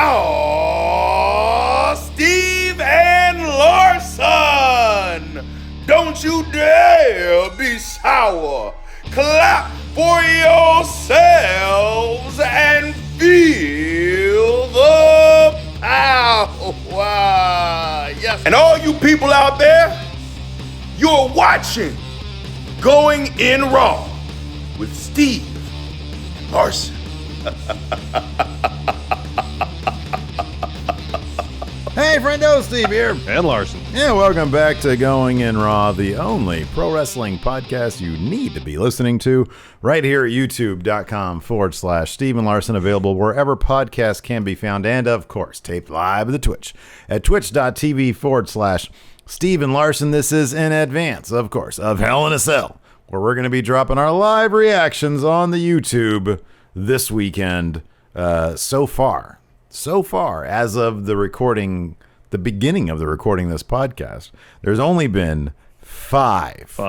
Oh, Steve and Larson! Don't you dare be sour. Clap for yourselves and feel the power. Yes. And all you people out there, you're watching Going In Raw with Steve Larson. Hey, friendo, Steve here. And Larson. Yeah, welcome back to Going In Raw, the only pro wrestling podcast you need to be listening to right here at youtube.com/Steve and Larson, available wherever podcasts can be found, and of course, taped live at the Twitch at twitch.tv/Steve and Larson. This is in advance, of course, of Hell in a Cell, where we're going to be dropping our live reactions on the YouTube this weekend. So far, as of the recording, the beginning of the recording of this podcast, there's only been five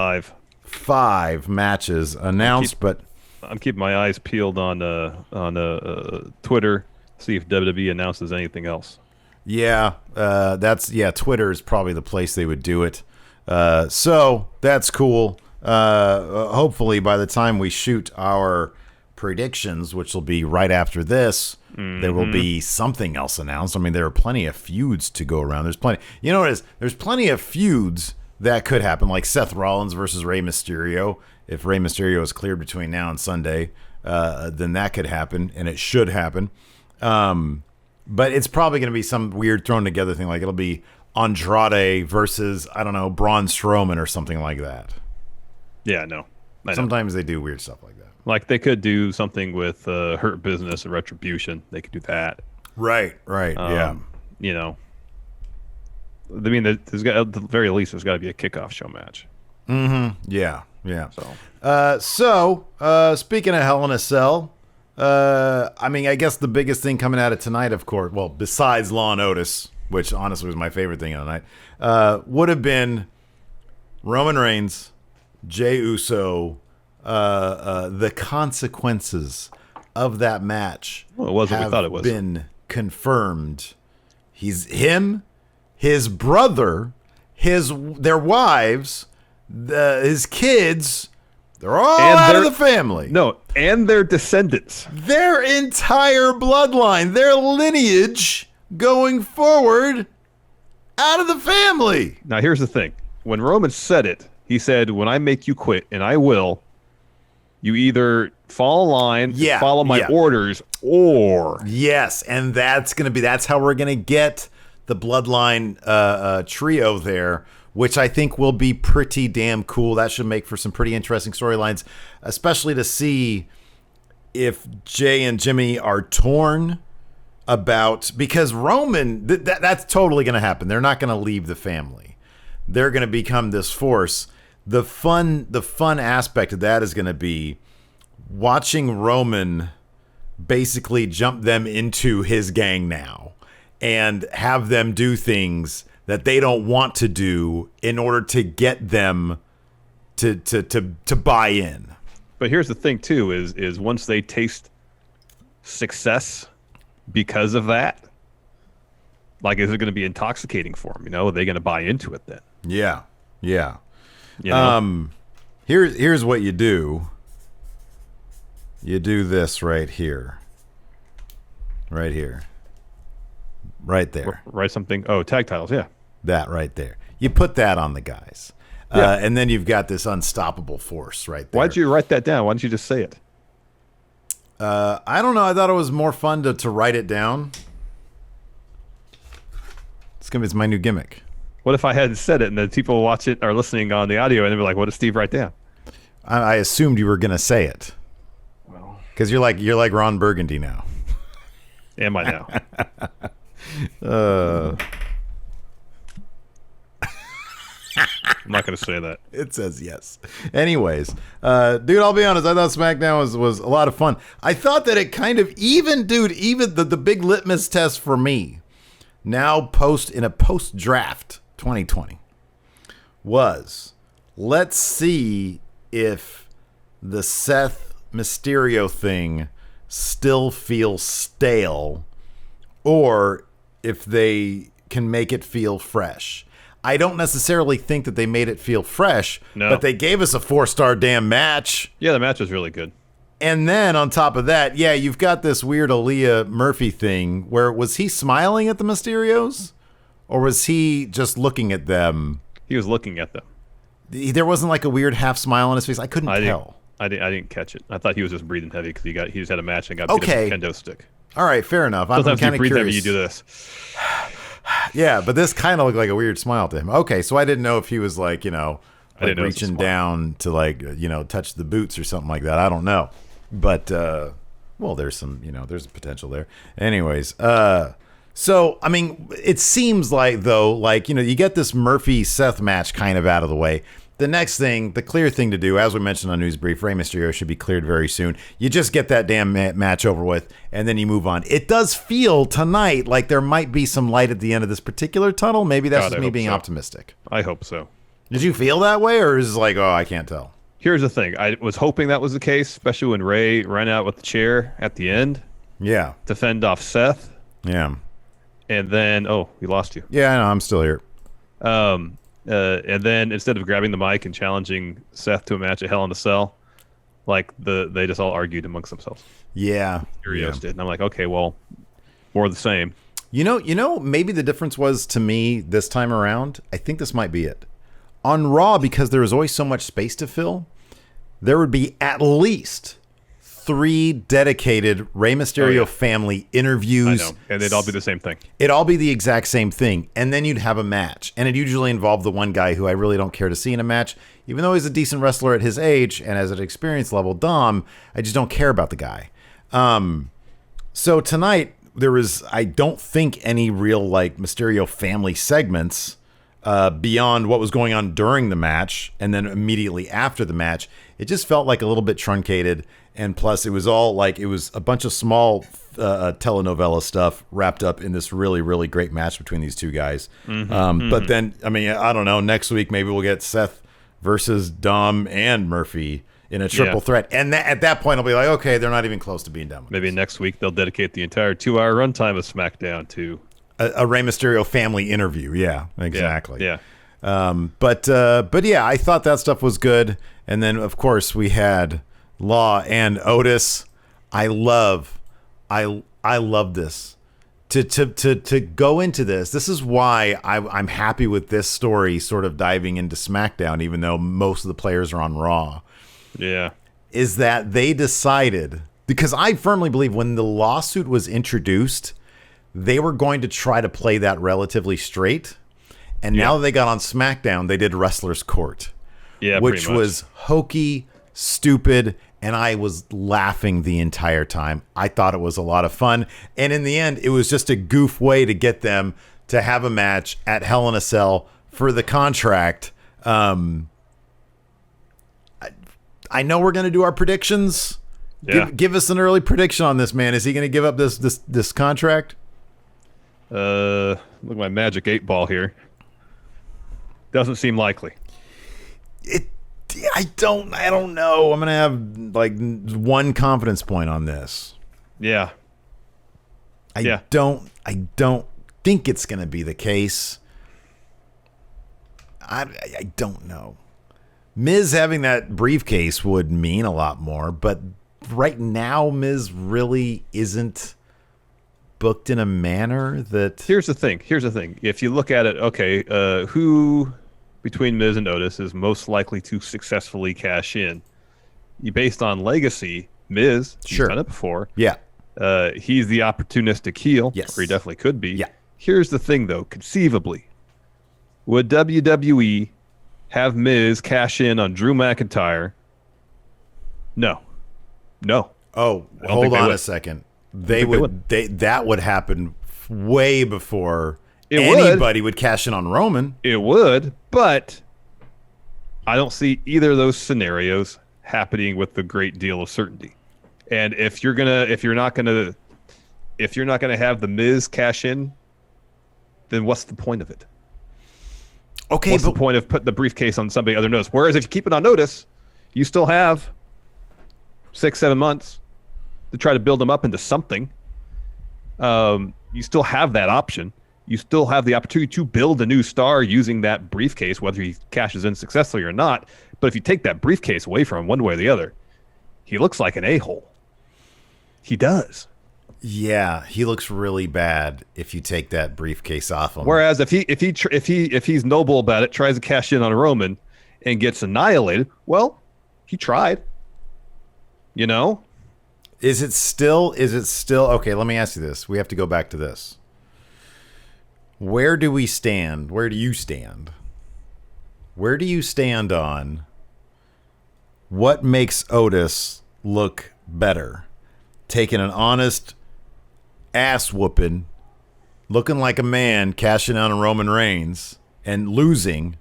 matches announced. I'm keeping my eyes peeled on Twitter, see if WWE announces anything else. Yeah, Twitter is probably the place they would do it. So that's cool. Hopefully, by the time we shoot our predictions, which will be right after this, there will be something else announced. I mean, there are plenty of feuds to go around. There's plenty. You know what it is? There's plenty of feuds that could happen, like Seth Rollins versus Rey Mysterio. If Rey Mysterio is cleared between now and Sunday, then that could happen, and it should happen. But it's probably going to be some weird thrown together thing, like it'll be Andrade versus, I don't know, Braun Strowman or something like that. Yeah, no. Sometimes they do weird stuff like that. Like they could do something with Hurt Business and Retribution. They could do that. Right. Yeah. You know, I mean, there's got, at the very least, there's got to be a kickoff show match. Yeah. So Speaking of Hell in a Cell, I mean, I guess the biggest thing coming out of tonight, of course, well, besides Law and Otis, which honestly was my favorite thing of the night, would have been Roman Reigns, Jey Uso. The consequences of that match have been confirmed. His brother, their wives, his kids, they're all out of the family. No, and their descendants. Their entire bloodline, their lineage going forward out of the family. Now, here's the thing. When Roman said it, he said, when I make you quit, and I will, you either fall in line, follow my orders, or... Yes, and that's how we're going to get the bloodline trio there, which I think will be pretty damn cool. That should make for some pretty interesting storylines, especially to see if Jay and Jimmy are torn about... Because Roman, that's totally going to happen. They're not going to leave the family. They're going to become this force. The fun aspect of that is going to be watching Roman basically jump them into his gang now and have them do things that they don't want to do in order to get them to buy in. But here's the thing too, is once they taste success because of that, like, is it going to be intoxicating for them? You know, are they going to buy into it then? Yeah. You know? Here's what you do. You do this right here. Right here. Right there. Write something. Oh, tag titles, yeah. That right there. You put that on the guys. Yeah. And then you've got this unstoppable force right there. Why'd you write that down? Why didn't you just say it? I don't know. I thought it was more fun to write it down. It's my new gimmick. What if I hadn't said it and the people watch it or listening on the audio and they were like, what did Steve write down? I assumed you were going to say it. Well, because you're like Ron Burgundy now. Am I now? I'm not going to say that. It says yes. Anyways, dude, I'll be honest. I thought SmackDown was a lot of fun. I thought that it kind of even the big litmus test for me now in a post-draft 2020 was, let's see if the Seth Mysterio thing still feels stale, or if they can make it feel fresh. I don't necessarily think that they made it feel fresh, but they gave us a 4-star damn match. Yeah, the match was really good. And then on top of that, yeah, you've got this weird Aaliyah Murphy thing where was he smiling at the Mysterios? Or was he just looking at them? He was looking at them. There wasn't like a weird half smile on his face. I couldn't tell. I didn't catch it. I thought he was just breathing heavy because he just had a match and got beat up with a kendo stick. All right, fair enough. Sometimes you breathe heavy, you do this. Yeah, but this kind of looked like a weird smile to him. Okay, so I didn't know if he was like, reaching down to like, touch the boots or something like that. I don't know. But, well, there's some, there's a potential there. Anyways, so, I mean, it seems like, though, like, you get this Murphy-Seth match kind of out of the way. The next thing, the clear thing to do, as we mentioned on News Brief, Rey Mysterio should be cleared very soon. You just get that damn match over with, and then you move on. It does feel tonight like there might be some light at the end of this particular tunnel. Maybe that's just me being optimistic. I hope so. Did you feel that way, or is it like, I can't tell? Here's the thing. I was hoping that was the case, especially when Rey ran out with the chair at the end. Yeah. To fend off Seth. Yeah. And then, we lost you. Yeah, I know. I'm still here. And then instead of grabbing the mic and challenging Seth to a match at Hell in a Cell, like they just all argued amongst themselves. Yeah. Mysterio's did. And I'm like, okay, well, more of the same. Maybe the difference was to me this time around. I think this might be it. On Raw, because there was always so much space to fill, there would be at least 3 dedicated Rey Mysterio family interviews. I know, and they'd all be the same thing. It'd all be the exact same thing, and then you'd have a match, and it usually involved the one guy who I really don't care to see in a match, even though he's a decent wrestler at his age and as an experience level, Dom, I just don't care about the guy. So tonight, there was, I don't think, any real like Mysterio family segments beyond what was going on during the match and then immediately after the match. It just felt like a little bit truncated, and plus it was all like it was a bunch of small telenovela stuff wrapped up in this really, really great match between these two guys. But then, I mean, I don't know, next week maybe we'll get Seth versus Dom and Murphy in a triple threat, and at that point I'll be like, okay, they're not even close to being done with maybe this. Next week they'll dedicate the entire 2-hour runtime of SmackDown to a Rey Mysterio family interview. Yeah, exactly. Yeah. But yeah, I thought that stuff was good. And then of course we had Law and Otis. I love this. To go into this. This is why I'm happy with this story sort of diving into SmackDown, even though most of the players are on Raw. Yeah. Is that they decided, because I firmly believe when the lawsuit was introduced, they were going to try to play that relatively straight. And now that they got on SmackDown, they did Wrestler's Court. Yeah, which was hokey, stupid, and I was laughing the entire time. I thought it was a lot of fun. And in the end, it was just a goof way to get them to have a match at Hell in a Cell for the contract. I know we're going to do our predictions. Yeah. Give us an early prediction on this, man. Is he going to give up this contract? Look at my magic 8-ball here. Doesn't seem likely. I don't know. I'm going to have like 1 confidence point on this. Yeah. I don't think it's going to be the case. I don't know. Miz having that briefcase would mean a lot more, but right now Miz really isn't booked in a manner that... Here's the thing. If you look at it, okay, who between Miz and Otis is most likely to successfully cash in? Based on legacy, Miz, he's done it before. Yeah. He's the opportunistic heel. Yes. Or he definitely could be. Yeah. Here's the thing, though. Conceivably, would WWE have Miz cash in on Drew McIntyre? No. Oh, hold on a second. That would happen way before anybody would cash in on Roman. It would, but I don't see either of those scenarios happening with a great deal of certainty. And if you're not gonna have the Miz cash in, then what's the point of it? Okay, what's the point of putting the briefcase on somebody other than Otis? Whereas if you keep it on Otis, you still have 6-7 months to try to build them up into something. you still have that option. You still have the opportunity to build a new star using that briefcase, whether he cashes in successfully or not. But if you take that briefcase away from him one way or the other, he looks like an a-hole. He does. Yeah, he looks really bad if you take that briefcase off him. Whereas if he's noble about it, tries to cash in on Roman and gets annihilated, well, he tried. You know? Is it still okay, let me ask you this. We have to go back to this. Where do we stand? Where do you stand? Where do you stand on what makes Otis look better? Taking an honest ass whooping, looking like a man, cashing out on Roman Reigns and losing,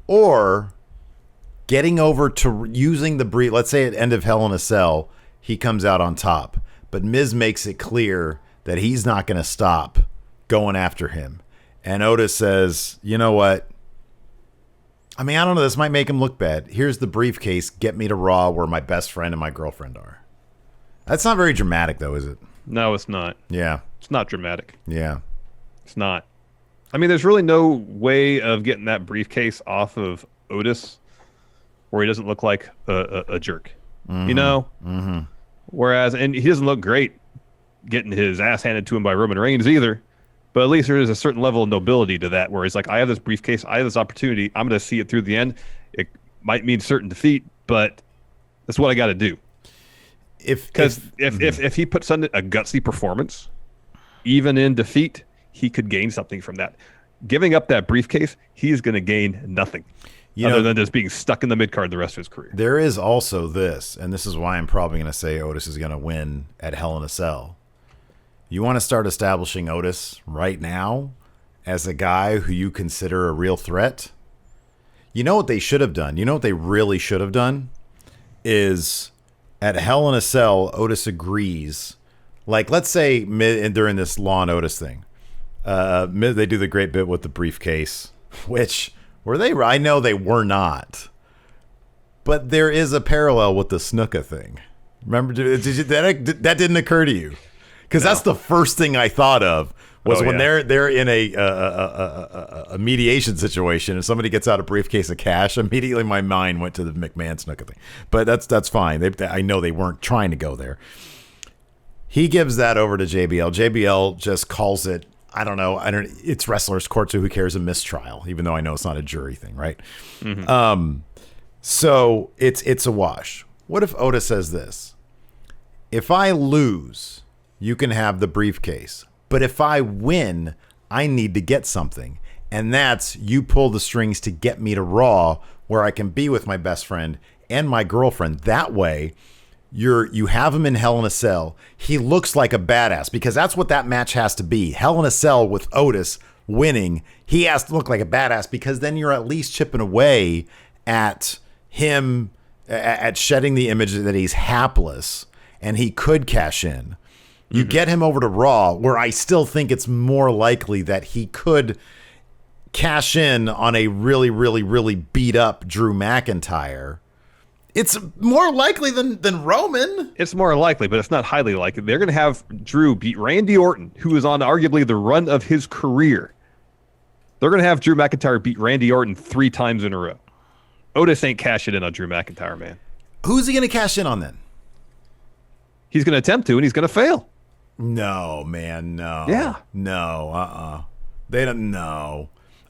or getting over to using the brief. Let's say at end of Hell in a Cell, he comes out on top, but Miz makes it clear that he's not going to stop going after him. And Otis says, you know what? I mean, I don't know. This might make him look bad. Here's the briefcase. Get me to Raw where my best friend and my girlfriend are. That's not very dramatic, though, is it? No, it's not. Yeah. It's not dramatic. Yeah. It's not. I mean, there's really no way of getting that briefcase off of Otis where he doesn't look like a jerk. Mm-hmm. You know? Mm-hmm. Whereas, and he doesn't look great getting his ass handed to him by Roman Reigns either. But at least there is a certain level of nobility to that where he's like, I have this briefcase. I have this opportunity. I'm going to see it through the end. It might mean certain defeat, but that's what I got to do. If he puts on a gutsy performance, even in defeat, he could gain something from that. Giving up that briefcase, he's going to gain nothing other than just being stuck in the mid-card the rest of his career. There is also this, and this is why I'm probably going to say Otis is going to win at Hell in a Cell. You want to start establishing Otis right now as a guy who you consider a real threat? You know what they should have done? You know what they really should have done? Is at Hell in a Cell, Otis agrees. Like, let's say during this Law and Otis thing, they do the great bit with the briefcase, which, were they? I know they were not. But there is a parallel with the Snuka thing. Remember, that didn't occur to you? Because that's the first thing I thought of was when they're in a mediation situation and somebody gets out a briefcase of cash. Immediately my mind went to the McMahon Snuka thing, but that's fine. I know they weren't trying to go there. He gives that over to JBL. JBL just calls it, I don't know. It's wrestlers' court, so who cares? A mistrial, even though I know it's not a jury thing, right? Mm-hmm. So it's a wash. What if Otis says this? If I lose, you can have the briefcase. But if I win, I need to get something. And that's you pull the strings to get me to Raw where I can be with my best friend and my girlfriend. That way, you have him in Hell in a Cell. He looks like a badass because that's what that match has to be. Hell in a Cell with Otis winning. He has to look like a badass because then you're at least chipping away at him, at shedding the image that he's hapless and he could cash in. You get him over to Raw, where I still think it's more likely that he could cash in on a really, really, really beat up Drew McIntyre. It's more likely than Roman. It's more likely, but it's not highly likely. They're going to have Drew beat Randy Orton, who is on arguably the run of his career. They're going to have Drew McIntyre beat Randy Orton 3 times in a row. Otis ain't cashing in on Drew McIntyre, man. Who's he going to cash in on then? He's going to attempt to, and he's going to fail. No, man, no. Yeah. No, They don't know.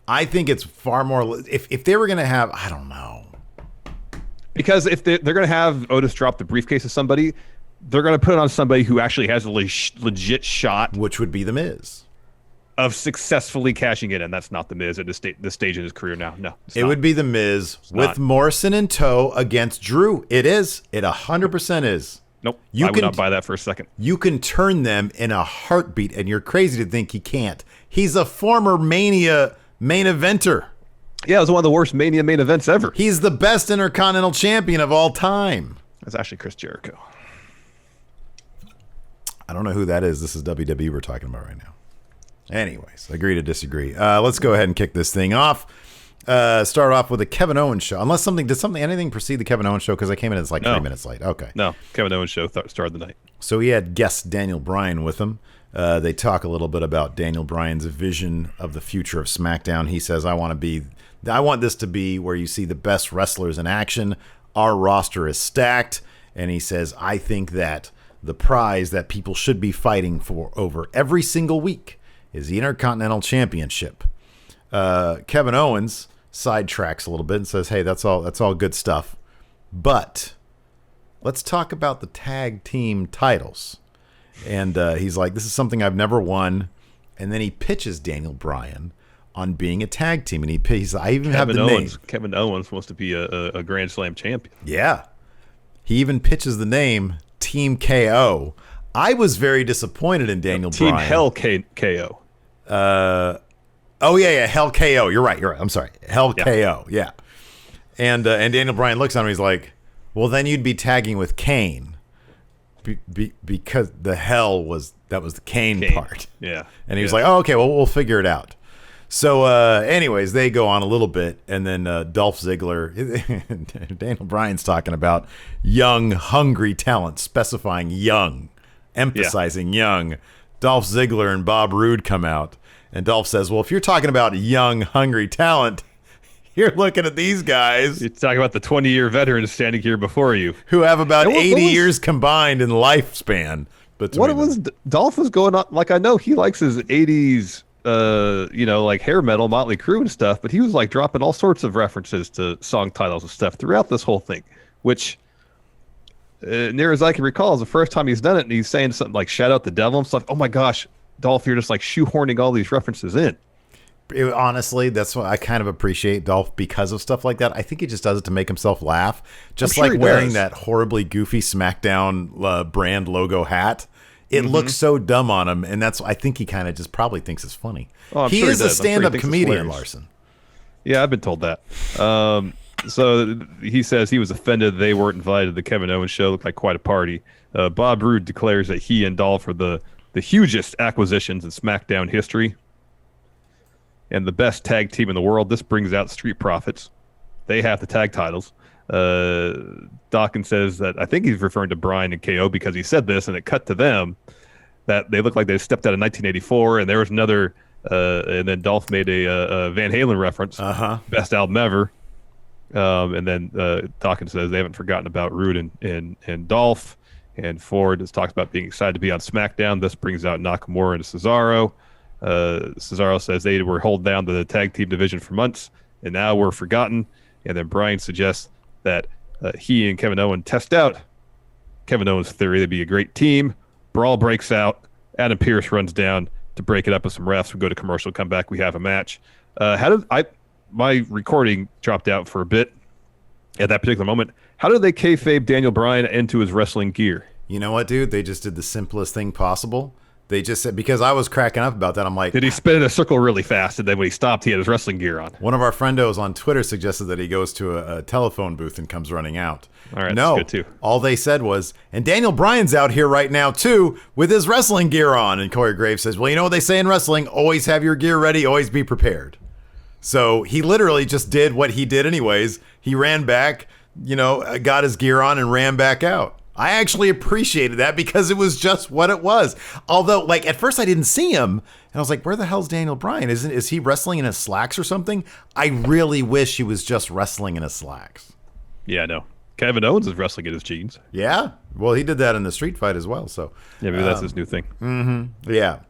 I think it's far more... If they were going to have... I don't know. Because if they're going to have Otis drop the briefcase to somebody, they're going to put it on somebody who actually has a legit shot... Which would be The Miz. ...of successfully cashing it, and that's not The Miz at this stage in his career now. No, it would be The Miz with Morrison in tow against Drew. It is. It 100% is. Nope, I would not buy that for a second. You can turn them in a heartbeat, and you're crazy to think he can't. He's a former Mania main eventer. Yeah, it was one of the worst Mania main events ever. He's the best Intercontinental Champion of all time. That's actually Chris Jericho. I don't know who that is. This is WWE we're talking about right now. Anyways, agree to disagree. Let's go ahead and kick this thing off. Start off with a Kevin Owens show. Unless anything precede the Kevin Owens show? Because I came in as 3 minutes late. Okay. No, Kevin Owens show started the night. So he had guest Daniel Bryan with him. They talk a little bit about Daniel Bryan's vision of the future of SmackDown. He says, I want this to be where you see the best wrestlers in action. Our roster is stacked. And he says, I think that the prize that people should be fighting for over every single week is the Intercontinental Championship. Kevin Owens sidetracks a little bit and says, hey, that's all good stuff. But let's talk about the tag team titles. And he's like, this is something I've never won. And then he pitches Daniel Bryan on being a tag team. And he's I even have the name. Kevin Owens wants to be a Grand Slam champion. Yeah. He even pitches the name Team KO. I was very disappointed in Daniel Bryan. Team Hell KO. Yeah, Hell KO. You're right. I'm sorry. Hell KO. Yeah. And Daniel Bryan looks at him. He's like, well, then you'd be tagging with Kane. Because the hell was the Kane part. Yeah. And he was like, oh, okay, well, we'll figure it out. So anyways, they go on a little bit, and then Dolph Ziggler, Daniel Bryan's talking about young, hungry talent, specifying young, emphasizing young. Dolph Ziggler and Bob Roode come out, and Dolph says, well, if you're talking about young, hungry talent, you're looking at these guys. You're talking about the 20-year veterans standing here before you. Who have about 80 years combined in lifespan. Dolph was going on, like, I know he likes his 80s, like hair metal, Motley Crue and stuff, but he was like dropping all sorts of references to song titles and stuff throughout this whole thing, which, near as I can recall, is the first time he's done it, and he's saying something like, shout out the devil and stuff. Oh my gosh, Dolph, you're just like shoehorning all these references in. Honestly, that's what I kind of appreciate Dolph because of stuff like that. I think he just does it to make himself laugh. Just like wearing that horribly goofy SmackDown brand logo hat. It looks so dumb on him, and I think he kind of just probably thinks it's funny. Oh, he is a stand-up comedian, Larson. Yeah, I've been told that. So he says he was offended they weren't invited to the Kevin Owens show. Looked like quite a party. Bob Roode declares that he and Dolph are the hugest acquisitions in SmackDown history and the best tag team in the world. This brings out Street Profits. They have the tag titles. Dawkins says that I think he's referring to Bryan and KO because he said this, and it cut to them that they look like they stepped out in 1984, and there was another, and then Dolph made a Van Halen reference, best album ever. And then Dawkins says they haven't forgotten about Roode and Dolph, and Ford has talked about being excited to be on SmackDown. This brings out Nakamura and Cesaro. Cesaro says they were holding down the tag team division for months, and now we're forgotten. And then Bryan suggests that he and Kevin Owens test out Kevin Owens' theory. They'd be a great team. Brawl breaks out. Adam Pearce runs down to break it up with some refs. We go to commercial, come back, we have a match. My recording dropped out for a bit at that particular moment. How did they kayfabe Daniel Bryan into his wrestling gear? You know what, dude? They just did the simplest thing possible. They just said, because I was cracking up about that, I'm like... Did he spin in a circle really fast, and then when he stopped, he had his wrestling gear on? One of our friendos on Twitter suggested that he goes to a telephone booth and comes running out. All right, no, that's good too. All they said was, and Daniel Bryan's out here right now, too, with his wrestling gear on. And Corey Graves says, well, you know what they say in wrestling? Always have your gear ready, always be prepared. So he literally just did what he did anyways. He ran back, got his gear on and ran back out. I actually appreciated that because it was just what it was. Although, at first I didn't see him, and I was like, where the hell's Daniel Bryan? Is he wrestling in his slacks or something? I really wish he was just wrestling in his slacks. Yeah, no. Kevin Owens is wrestling in his jeans. Yeah? Well, he did that in the street fight as well. So yeah, maybe that's his new thing. Mm-hmm. Yeah.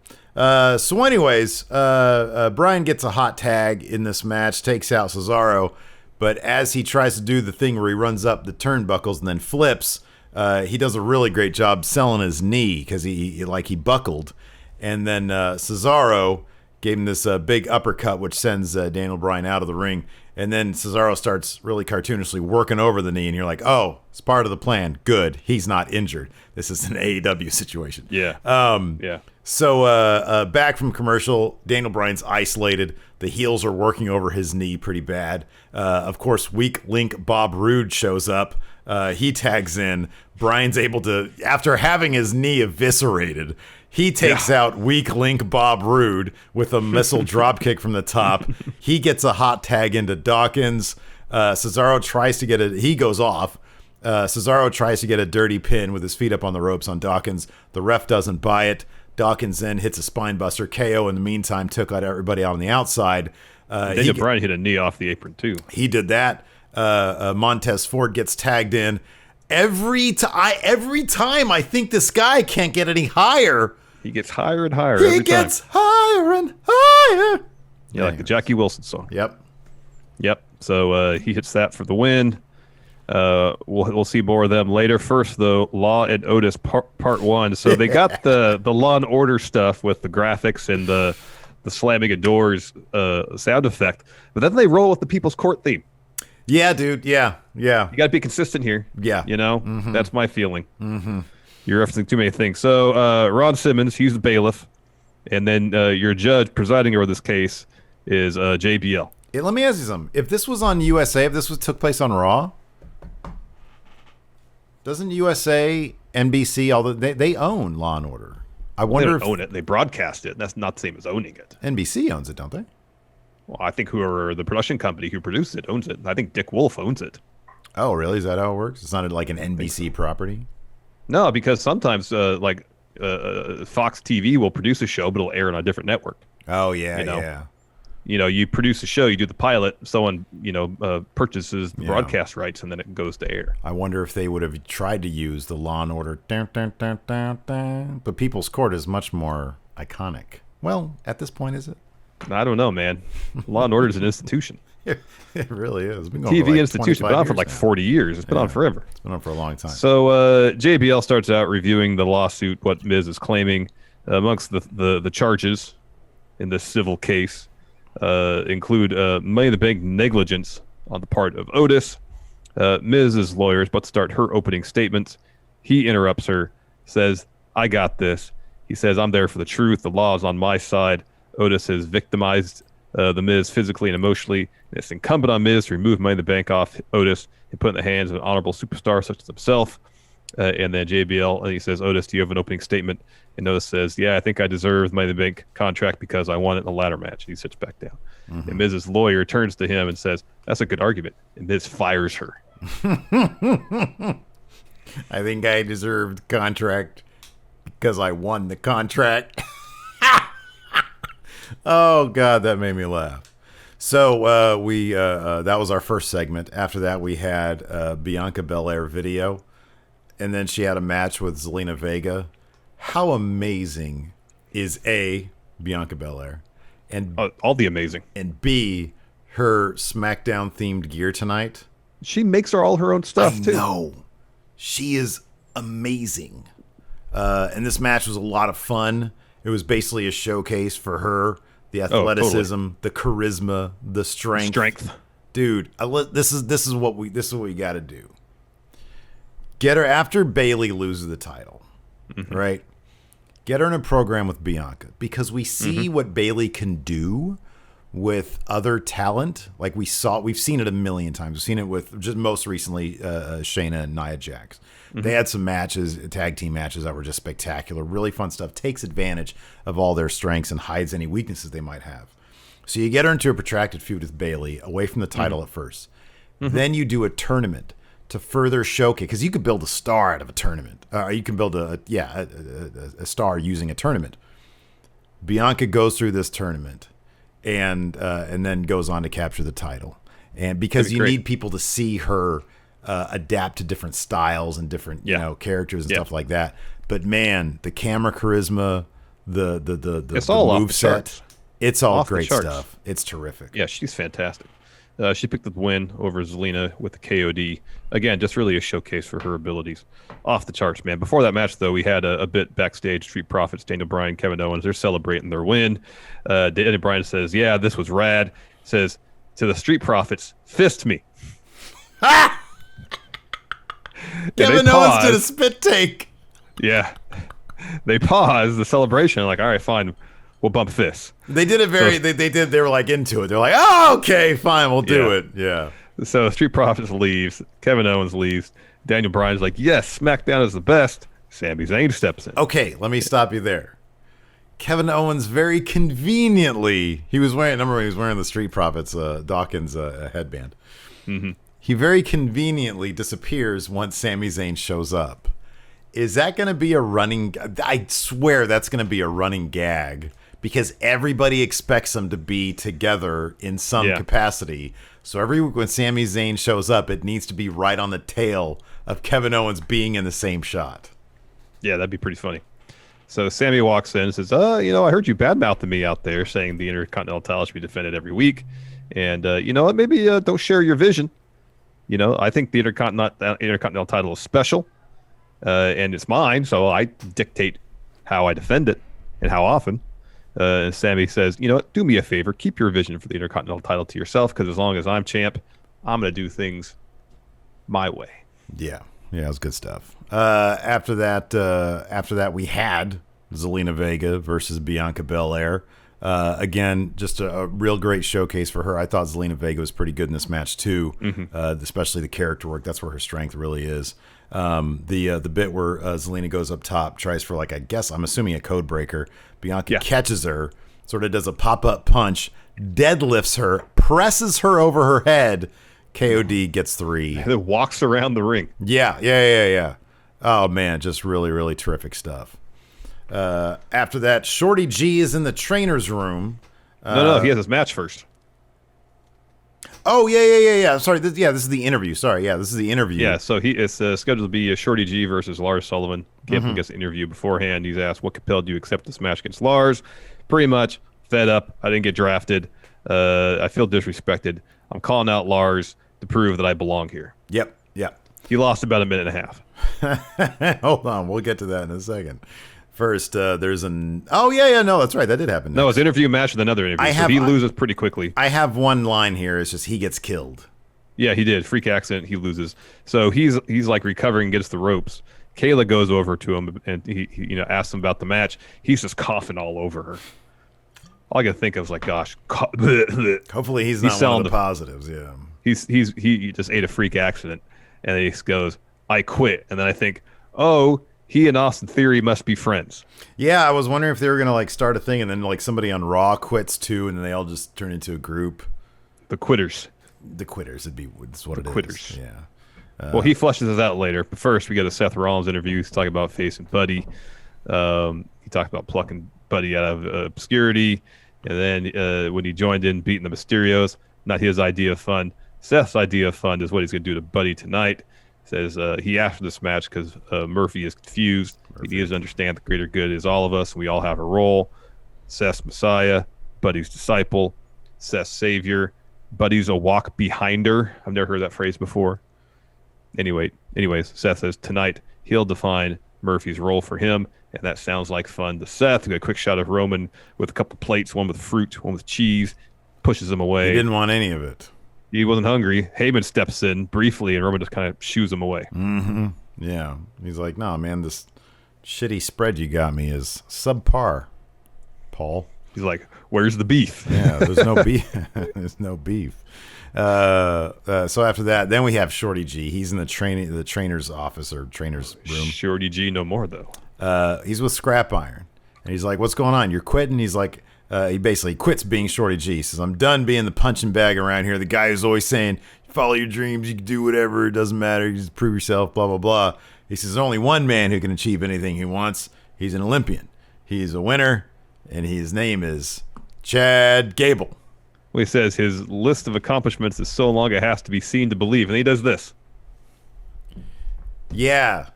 So anyways, Bryan gets a hot tag in this match, takes out Cesaro, but as he tries to do the thing where he runs up the turnbuckles and then flips, he does a really great job selling his knee because he buckled, and then Cesaro gave him this big uppercut, which sends Daniel Bryan out of the ring. And then Cesaro starts really cartoonishly working over the knee, and you're like, oh, it's part of the plan. Good, he's not injured. This is an AEW situation. Yeah. Yeah. So back from commercial, Daniel Bryan's isolated. The heels are working over his knee pretty bad. Of course, weak link Bob Roode shows up. He tags in. Bryan's able to, after having his knee eviscerated, he takes out weak link Bob Roode with a missile dropkick from the top. He gets a hot tag into Dawkins. Cesaro tries to get he goes off. Cesaro tries to get a dirty pin with his feet up on the ropes on Dawkins. The ref doesn't buy it. Dawkins then hits a spine buster. KO in the meantime took out everybody on the outside. Bryan hit a knee off the apron too. He did that. Montez Ford gets tagged in. Every time I think this guy can't get any higher. He gets higher and higher. He gets higher and higher. Yeah, like the Jackie Wilson song. Yep. So he hits that for the win. We'll see more of them later. First, though, Law and Otis part 1. So they got the Law and Order stuff with the graphics and the slamming of doors sound effect, but then they roll with the People's Court theme. Yeah, dude. Yeah. You got to be consistent here. Yeah. That's my feeling. You're referencing too many things. So Ron Simmons, he's the bailiff, and then your judge presiding over this case is JBL. Hey, let me ask you something. If this was on USA, if this took place on Raw, doesn't USA, NBC, they own Law and Order? I wonder they don't own it. They broadcast it. That's not the same as owning it. NBC owns it, don't they? Well, I think whoever the production company who produced it owns it. I think Dick Wolf owns it. Oh, really? Is that how it works? It's not like an NBC property? No, because sometimes Fox TV will produce a show, but it'll air on a different network. Oh, yeah, You produce a show, you do the pilot, someone, purchases the broadcast rights, and then it goes to air. I wonder if they would have tried to use the Law and Order, but People's Court is much more iconic. Well, at this point, is it? I don't know, man. Law and Order is an institution. It really is. It's been going TV for like institution. Been on for like 40 years. It's been on forever. It's been on for a long time. So JBL starts out reviewing the lawsuit, what Miz is claiming. Amongst the charges in this civil case include Money in the Bank negligence on the part of Otis. Miz's lawyer is about to start her opening statements. He interrupts her, says, "I got this." He says, "I'm there for the truth. The law is on my side." Otis has victimized the Miz physically and emotionally. It's incumbent on Miz to remove Money in the Bank off Otis and put it in the hands of an honorable superstar such as himself. And then JBL, he says, "Otis, do you have an opening statement?" And Otis says, "Yeah, I think I deserve the Money in the Bank contract because I won it in a ladder match." And he sits back down. And Miz's lawyer turns to him and says, "That's a good argument." And Miz fires her. I think I deserved the contract because I won the contract. Oh, God, that made me laugh. So we that was our first segment. After that, we had Bianca Belair video. And then she had a match with Zelina Vega. How amazing is A, Bianca Belair, and all the amazing, and B, her SmackDown themed gear tonight? She makes all her own stuff too. No, she is amazing. And this match was a lot of fun. It was basically a showcase for her, the athleticism, the charisma, the strength. Dude, this is what we got to do. Get her after Bayley loses the title, right? Get her in a program with Bianca because we see what Bayley can do with other talent. Like we've seen it a million times. We've seen it with just most recently Shayna and Nia Jax. They had some matches, tag team matches that were just spectacular, really fun stuff. Takes advantage of all their strengths and hides any weaknesses they might have. So you get her into a protracted feud with Bayley, away from the title at first. Then you do a tournament to further showcase, because you could build a star out of a tournament. You can build a star using a tournament. Bianca goes through this tournament and then goes on to capture the title. And because you need people to see her adapt to different styles and different characters and stuff like that. But man, the camera charisma, the it's all move set, it's all off great stuff. It's terrific. Yeah, she's fantastic. She picked up the win over Zelina with the KOD. Again, just really a showcase for her abilities. Off the charts, man. Before that match, though, we had a bit backstage. Street Profits, Daniel Bryan, Kevin Owens, they're celebrating their win. Daniel Bryan says, "Yeah, this was rad." Says to the Street Profits, "Fist me." Kevin Owens did a spit take. Yeah. They paused the celebration, like, all right, fine, we'll bump fists. They did it they were like into it. They're like, "Oh, okay, fine, we'll do it." Yeah. So Street Profits leaves. Kevin Owens leaves. Daniel Bryan's like, "Yes, SmackDown is the best." Sami Zayn steps in. Okay, let me stop you there. Kevin Owens very conveniently, he was wearing the Street Profits Dawkins headband. He very conveniently disappears once Sami Zayn shows up. is that going to be a running? I swear that's going to be a running gag because everybody expects them to be together in some capacity. So every week when Sami Zayn shows up, it needs to be right on the tail of Kevin Owens being in the same shot. Yeah, that'd be pretty funny. So Sami walks in and says, I heard you badmouthing me out there saying the Intercontinental title should be defended every week. And, you know what, maybe don't share your vision. You know, I think the Intercontinental title is special, and it's mine, so I dictate how I defend it and how often. And Sami says, you know what, do me a favor, keep your vision for the Intercontinental title to yourself, because as long as I'm champ, I'm going to do things my way. Yeah, it was good stuff. After that, we had Zelina Vega versus Bianca Belair. Again, just a real great showcase for her. I thought Zelina Vega was pretty good in this match too, especially the character work. That's where her strength really is. The bit where Zelina goes up top, tries for I'm assuming a code breaker. Bianca catches her, sort of does a pop-up punch, deadlifts her, presses her over her head. KOD gets 3. And then walks around the ring. Yeah. Oh, man, just really, really terrific stuff. After that, Shorty G is in the trainer's room. No, he has his match first. Oh, yeah. Sorry, this is the interview. Sorry, this is the interview. Yeah, so it's scheduled to be Shorty G versus Lars Sullivan. Gimmick gets the interview beforehand. He's asked, what compelled you to accept this match against Lars? Pretty much, fed up. I didn't get drafted. I feel disrespected. I'm calling out Lars to prove that I belong here. Yep. He lost about a minute and a half. Hold on, we'll get to that in a second. First, there's an... Oh, yeah, no, that's right. That did happen. No, it's interview match with another interview. So he loses pretty quickly. I have one line here. It's just he gets killed. Yeah, he did. Freak accident. He loses. So he's like recovering, gets the ropes. Kayla goes over to him and he asks him about the match. He's just coughing all over her. All I could think of was like, gosh. Hopefully he's not one of the positives. Yeah. He just ate a freak accident, and he goes, I quit. And then I think, oh, he and Austin Theory must be friends. Yeah, I was wondering if they were gonna start a thing, and then somebody on Raw quits too, and then they all just turn into a group. The quitters. That's what it is. Quitters. Yeah. Well, he flushes us out later, but first we got a Seth Rollins interview. He's talking about facing Buddy. He talked about plucking Buddy out of obscurity, and then when he joined in, beating the Mysterios. Not his idea of fun. Seth's idea of fun is what he's going to do to Buddy tonight. Says he asked for this match because Murphy is confused. He needs to understand the greater good is all of us, and we all have a role. Seth's Messiah, Buddy's disciple, Seth's Savior, Buddy's a walk behind her. I've never heard that phrase before. Anyways, Seth says tonight he'll define Murphy's role for him, and that sounds like fun to Seth. We got a quick shot of Roman with a couple plates, one with fruit, one with cheese, pushes him away. He didn't want any of it. He wasn't hungry. Heyman steps in briefly, and Roman just kind of shoos him away. Mm-hmm. Yeah. He's like, no, man, this shitty spread you got me is subpar, Paul. He's like, where's the beef? Yeah, there's no beef. There's no beef. So after that, then we have Shorty G. He's in the trainer's office or trainer's room. Shorty G no more, though. He's with Scrap Iron. And he's like, what's going on? You're quitting? He's like... he basically quits being Shorty G. He says, I'm done being the punching bag around here. The guy who's always saying, follow your dreams, you can do whatever, it doesn't matter, you just prove yourself, blah, blah, blah. He says, there's only one man who can achieve anything he wants. He's an Olympian. He's a winner, and his name is Chad Gable. Well, he says his list of accomplishments is so long it has to be seen to believe, and he does this. Yeah.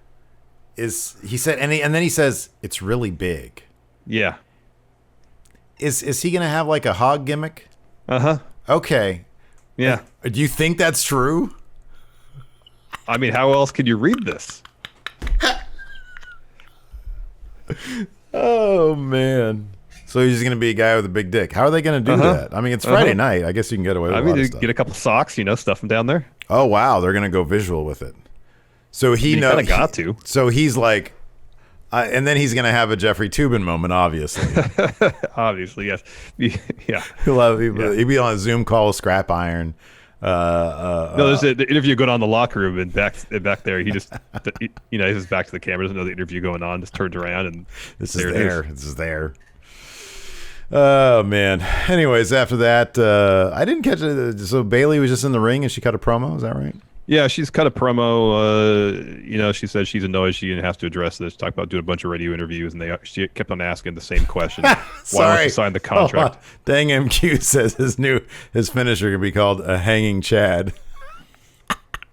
He said, and then he says, it's really big. Yeah. Is he going to have like a hog gimmick? Uh-huh. Okay. Yeah. Do you think that's true? I mean, how else could you read this? Oh, man. So he's just going to be a guy with a big dick. How are they going to do that? I mean, it's Friday night. I guess you can get away with a lot of stuff. Get a couple socks, stuff them down there. Oh, wow. They're going to go visual with it. So he knows. Kind of got to. So he's like... and then he's going to have a Jeffrey Toobin moment, obviously. Obviously, yes. Yeah. He'll be on a Zoom call with Scrap Iron. No, there's the interview going on in the locker room, and back there, he just, he's just back to the camera. Doesn't know the interview going on. Just turns around, and this is there. Oh, man. Anyways, after that, I didn't catch it. So Bayley was just in the ring, and she cut a promo. Is that right? Yeah, she's cut a promo. She said she's annoyed she has to address this. Talk about doing a bunch of radio interviews, and she kept on asking the same question. Why don't you sign the contract? Oh, dang, MQ says his finisher could be called a hanging Chad.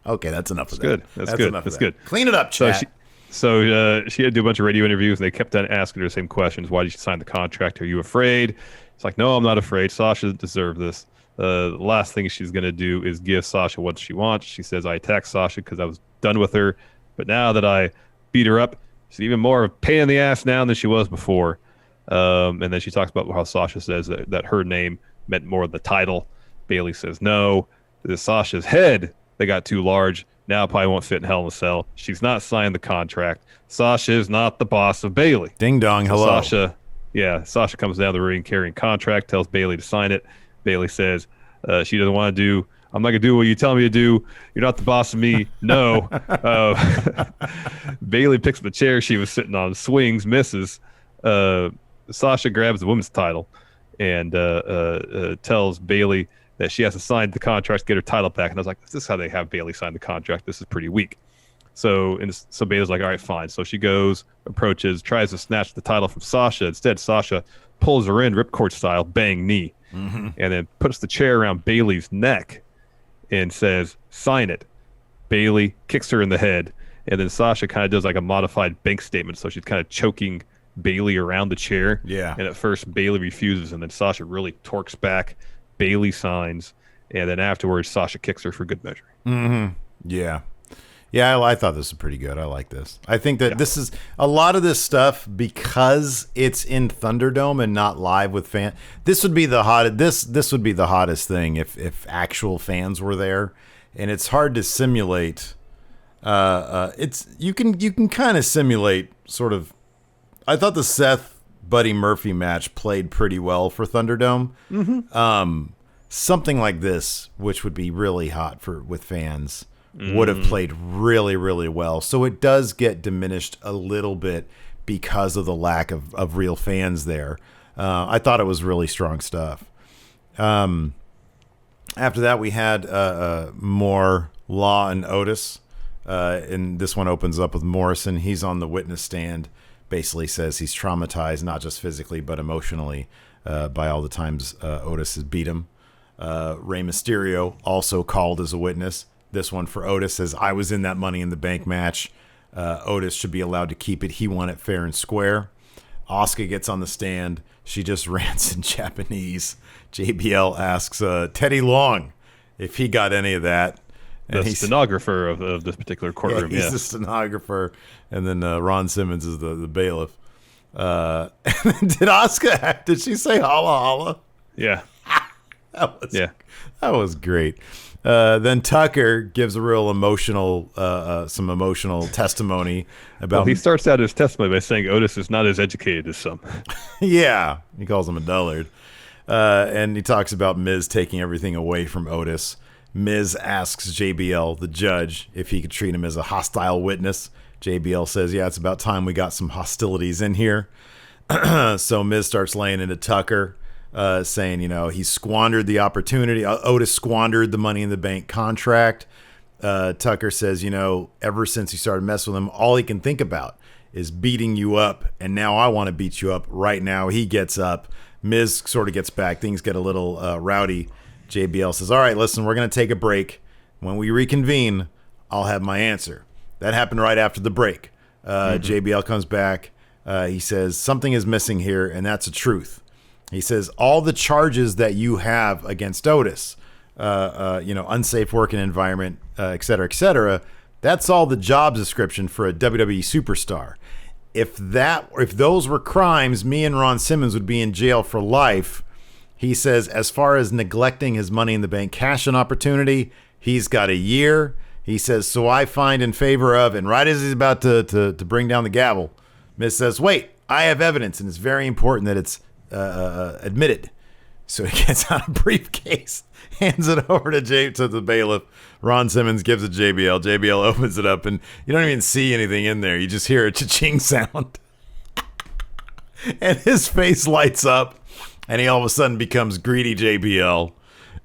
Okay, that's enough of that. Good. That's good. That's good. Clean it up, Chad. So she had to do a bunch of radio interviews, and they kept on asking her the same questions. Why did you sign the contract? Are you afraid? It's like, no, I'm not afraid. Sasha deserved this. The last thing she's going to do is give Sasha what she wants. She says, I attacked Sasha because I was done with her. But now that I beat her up, she's even more of a pain in the ass now than she was before. And then she talks about how Sasha says that her name meant more the title. Bayley says, no, this Sasha's head, they got too large. Now it probably won't fit in Hell in a Cell. She's not signed the contract. Sasha is not the boss of Bayley. Ding dong, hello. Sasha comes down the ring carrying contract, tells Bayley to sign it. Bayley says she doesn't want to do. I'm not going to do what you tell me to do. You're not the boss of me. No. Bayley picks up the chair she was sitting on, swings, misses. Sasha grabs the women's title and tells Bayley that she has to sign the contract to get her title back. And I was like, this is how they have Bayley sign the contract. This is pretty weak. So Bayley's like, all right, fine. So she goes, approaches, tries to snatch the title from Sasha. Instead, Sasha pulls her in ripcord style, bang knee, and then puts the chair around Bayley's neck and says, sign it. Bayley kicks her in the head. And then Sasha kind of does like a modified bank statement. So she's kind of choking Bayley around the chair. Yeah. And at first, Bayley refuses. And then Sasha really torques back. Bayley signs. And then afterwards, Sasha kicks her for good measure. Mm-hmm. Yeah. Yeah, I thought this was pretty good. I like this. I think that this is a lot of this stuff because it's in Thunderdome and not live with fans. This would be the hottest. This would be the hottest thing if actual fans were there, and it's hard to simulate. You can kind of simulate sort of. I thought the Seth Buddy Murphy match played pretty well for Thunderdome. Mm-hmm. Something like this, which would be really hot with fans, would have played really, really well. So it does get diminished a little bit because of the lack of real fans there. I thought it was really strong stuff. After that, we had more Law and Otis. And this one opens up with Morrison. He's on the witness stand. Basically says he's traumatized, not just physically, but emotionally, by all the times Otis has beat him. Rey Mysterio also called as a witness. This one for Otis says, I was in that Money in the Bank match. Otis should be allowed to keep it. He won it fair and square. Asuka gets on the stand. She just rants in Japanese. JBL asks Teddy Long if he got any of that. And the stenographer of this particular courtroom. He's the stenographer. And then Ron Simmons is the bailiff. And then did she say holla holla? Yeah. That was great. Then Tucker gives a real emotional, some emotional testimony about. Well, he starts out his testimony by saying Otis is not as educated as some. Yeah, he calls him a dullard, and he talks about Miz taking everything away from Otis. Miz asks JBL, the judge, if he could treat him as a hostile witness. JBL says, "Yeah, it's about time we got some hostilities in here." So Miz starts laying into Tucker. Saying, he squandered the opportunity. Otis squandered the Money in the Bank contract. Tucker says, ever since he started messing with him, all he can think about is beating you up. And now I want to beat you up right now. He gets up. Miz sort of gets back. Things get a little rowdy. JBL says, all right, listen, we're going to take a break. When we reconvene, I'll have my answer. That happened right after the break. JBL comes back. He says, something is missing here, and that's the truth. He says, all the charges that you have against Otis, unsafe working environment, et cetera, that's all the job description for a WWE superstar. If those were crimes, me and Ron Simmons would be in jail for life. He says, as far as neglecting his Money in the Bank cash-in opportunity, he's got a year. He says, so I find in favor of, and right as he's about to bring down the gavel, Miz says, wait, I have evidence, and it's very important that it's admitted. So he gets out a briefcase, hands it over to the bailiff. Ron Simmons gives it to JBL. JBL opens it up, and you don't even see anything in there. You just hear a cha-ching sound. And his face lights up, and he all of a sudden becomes greedy JBL.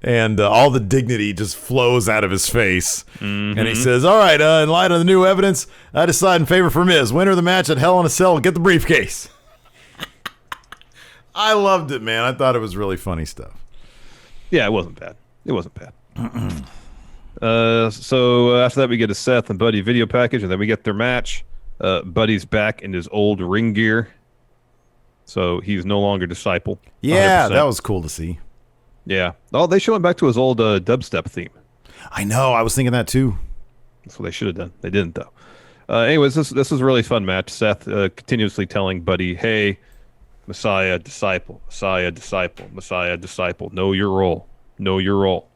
And all the dignity just flows out of his face. And he says, all right, in light of the new evidence, I decide in favor for Miz. Winner of the match at Hell in a Cell, get the briefcase. I loved it, man. I thought it was really funny stuff. Yeah, it wasn't bad. It wasn't bad. So after that, we get a Seth and Buddy video package, and then we get their match. Buddy's back in his old ring gear, so he's no longer Disciple. Yeah, 100%. that was cool to see. Yeah. Oh, they show him back to his old dubstep theme. I know. I was thinking that too. That's what they should have done. They didn't, though. Anyways, this was a really fun match. Seth continuously telling Buddy, hey, Messiah, Disciple, Messiah, Disciple, Messiah, Disciple. Know your role. Know your role.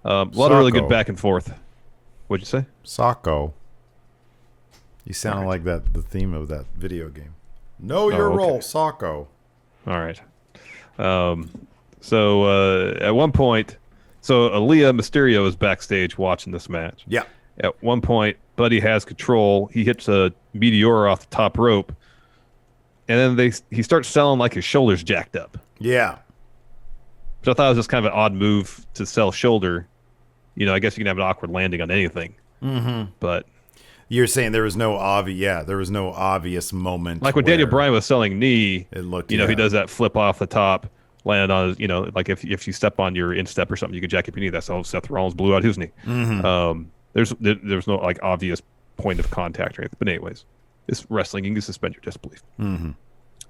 A lot of really good back and forth. What'd you say? Socko. You sound like the theme of that video game. Know your role, Socko. All right. So at one point, Aaliyah Mysterio is backstage watching this match. Yeah. At one point, Buddy has control. He hits a Meteor off the top rope, and then he starts selling like his shoulders jacked up. Yeah. So I thought it was just kind of an odd move to sell shoulder. You know, I guess you can have an awkward landing on anything. Mm-hmm. But you're saying there was no obvious moment. Like when Daniel Bryan was selling knee, it looked, he does that flip off the top, land on his, like if you step on your instep or something, you can jack up your knee. That's how Seth Rollins blew out his knee. Mm-hmm. There's no like obvious point of contact or anything. But anyways, it's wrestling. You can suspend your disbelief. Mm-hmm.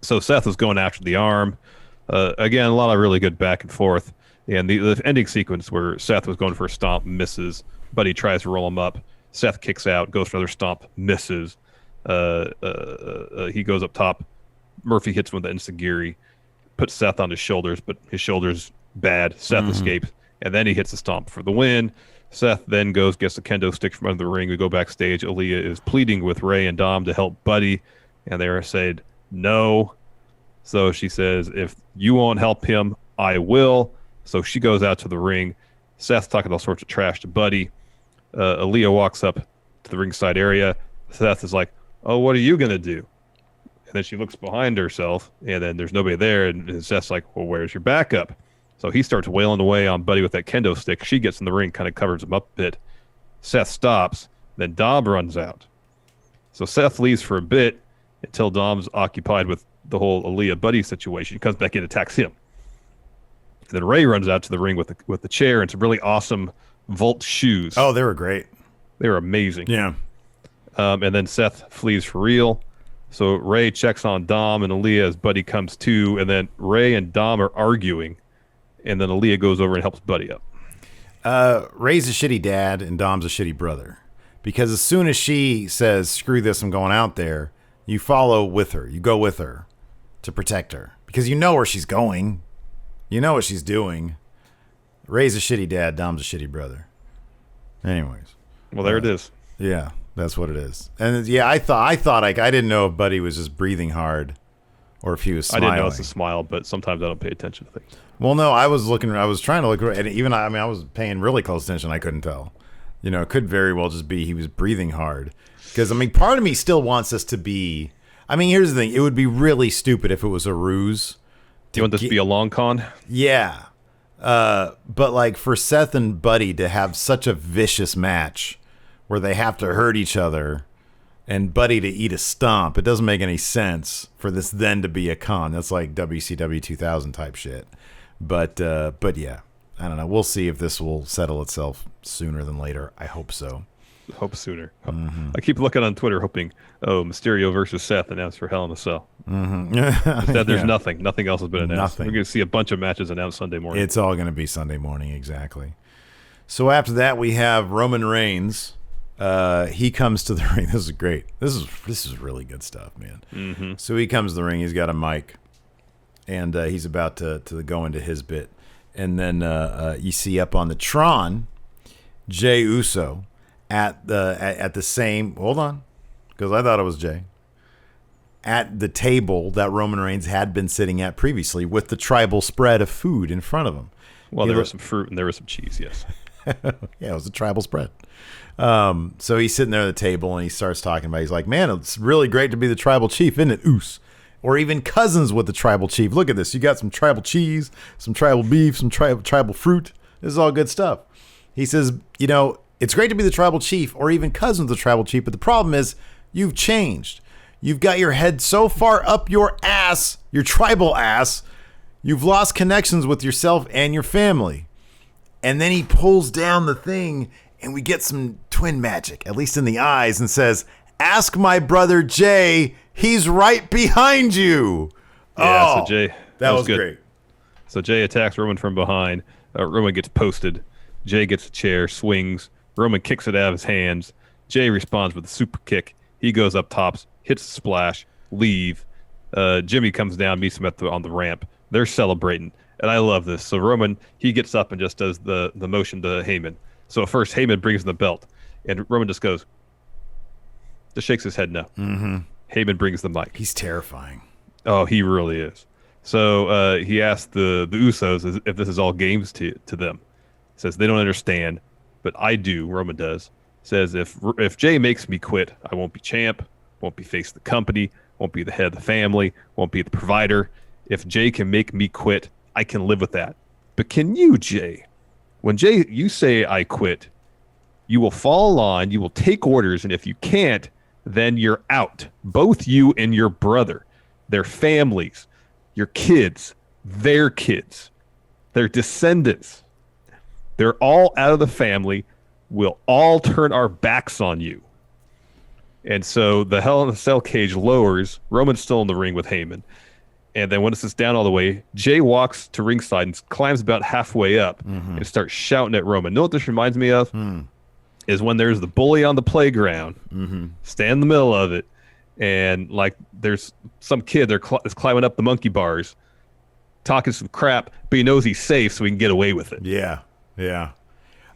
So Seth was going after the arm. Again, a lot of really good back and forth. And the ending sequence where Seth was going for a stomp, misses. Buddy tries to roll him up. Seth kicks out, goes for another stomp, misses. He goes up top. Murphy hits him with the enziguri, puts Seth on his shoulders, but his shoulders bad. Seth escapes, and then he hits the stomp for the win. Seth then gets a kendo stick from under the ring. We go backstage. Aaliyah is pleading with Ray and Dom to help Buddy, and they are said no. So she says, if you won't help him, I will. So she goes out to the ring. Seth's talking all sorts of trash to Buddy. Aaliyah walks up to the ringside area. Seth is like, oh, what are you going to do? And then she looks behind herself, and then there's nobody there. And Seth's like, well, where's your backup? So he starts wailing away on Buddy with that kendo stick. She gets in the ring, kind of covers him up a bit. Seth stops. Then Dom runs out. So Seth leaves for a bit until Dom's occupied with the whole Aaliyah Buddy situation. He comes back in and attacks him. And then Ray runs out to the ring with the chair and some really awesome Volt shoes. Oh, they were great. They were amazing. Yeah. And then Seth flees for real. So Ray checks on Dom and Aaliyah as Buddy comes to, and then Ray and Dom are arguing, and then Aaliyah goes over and helps Buddy up. Ray's a shitty dad and Dom's a shitty brother. Because as soon as she says, screw this, I'm going out there, you follow with her. You go with her to protect her. Because you know where she's going. You know what she's doing. Ray's a shitty dad, Dom's a shitty brother. Anyways. Well, there it is. Yeah, that's what it is. And yeah, I thought I didn't know if Buddy was just breathing hard or if he was smiling. I didn't know it's a smile, but sometimes I don't pay attention to things. Well, no, I was trying to look, and even I was paying really close attention. I couldn't tell. It could very well just be he was breathing hard. Because, part of me still wants us to be, here's the thing. It would be really stupid if it was a ruse. Do you want this to be a long con? Yeah. But like for Seth and Buddy to have such a vicious match where they have to hurt each other and Buddy to eat a stomp, it doesn't make any sense for this then to be a con. That's like WCW 2000 type shit. But yeah, I don't know. We'll see if this will settle itself sooner than later. I hope so. Hope sooner. Mm-hmm. I keep looking on Twitter hoping, Mysterio versus Seth announced for Hell in a Cell. Mm-hmm. Instead, there's nothing. Nothing else has been announced. We're going to see a bunch of matches announced Sunday morning. It's all going to be Sunday morning, exactly. So after that, we have Roman Reigns. He comes to the ring. This is great. This is really good stuff, man. Mm-hmm. So he comes to the ring. He's got a mic, and he's about to go into his bit. And then you see up on the Tron, Jey Uso at the same. Hold on, because I thought it was Jey. At the table that Roman Reigns had been sitting at previously with the tribal spread of food in front of him. Well, there was some fruit and there was some cheese, yes. Yeah, it was a tribal spread. So he's sitting there at the table and he starts talking about it. He's like, man, it's really great to be the tribal chief, isn't it? Oos. Or even cousins with the tribal chief. Look at this. You got some tribal cheese, some tribal beef, some tribal fruit. This is all good stuff. He says, it's great to be the tribal chief or even cousin of the tribal chief, but the problem is you've changed. You've got your head so far up your ass, your tribal ass, you've lost connections with yourself and your family. And then he pulls down the thing and we get some twin magic, at least in the eyes, and says, ask my brother Jey, he's right behind you. Yeah, so Jey, that was good. Great. So Jey attacks Roman from behind. Roman gets posted. Jey gets a chair, swings. Roman kicks it out of his hands. Jey responds with a super kick. He goes up tops, hits the splash, leave. Jimmy comes down, meets him on the ramp. They're celebrating, and I love this. So Roman, he gets up and just does the motion to Heyman. So first Heyman brings the belt, and Roman just shakes his head no. Mm-hmm. Heyman brings the mic. He's terrifying. Oh, he really is. So he asked the Usos if this is all games to them. Says they don't understand, but I do. Roman does. Says if Jey makes me quit, I won't be champ, won't be face of the company, won't be the head of the family, won't be the provider. If Jey can make me quit, I can live with that. But can you, Jey? When Jey, you say I quit, you will fall on, you will take orders, and if you can't, then you're out. Both you and your brother, their families, your kids, their kids, their descendants. They're all out of the family. We'll all turn our backs on you. And so the Hell in a Cell cage lowers. Roman's still in the ring with Heyman. And then when it sits down all the way, Jey walks to ringside and climbs about halfway up and starts shouting at Roman. Know what this reminds me of? Is when there's the bully on the playground, stand in the middle of it, and like there's some kid is climbing up the monkey bars, talking some crap, but he knows he's safe, so he can get away with it. Yeah. Yeah.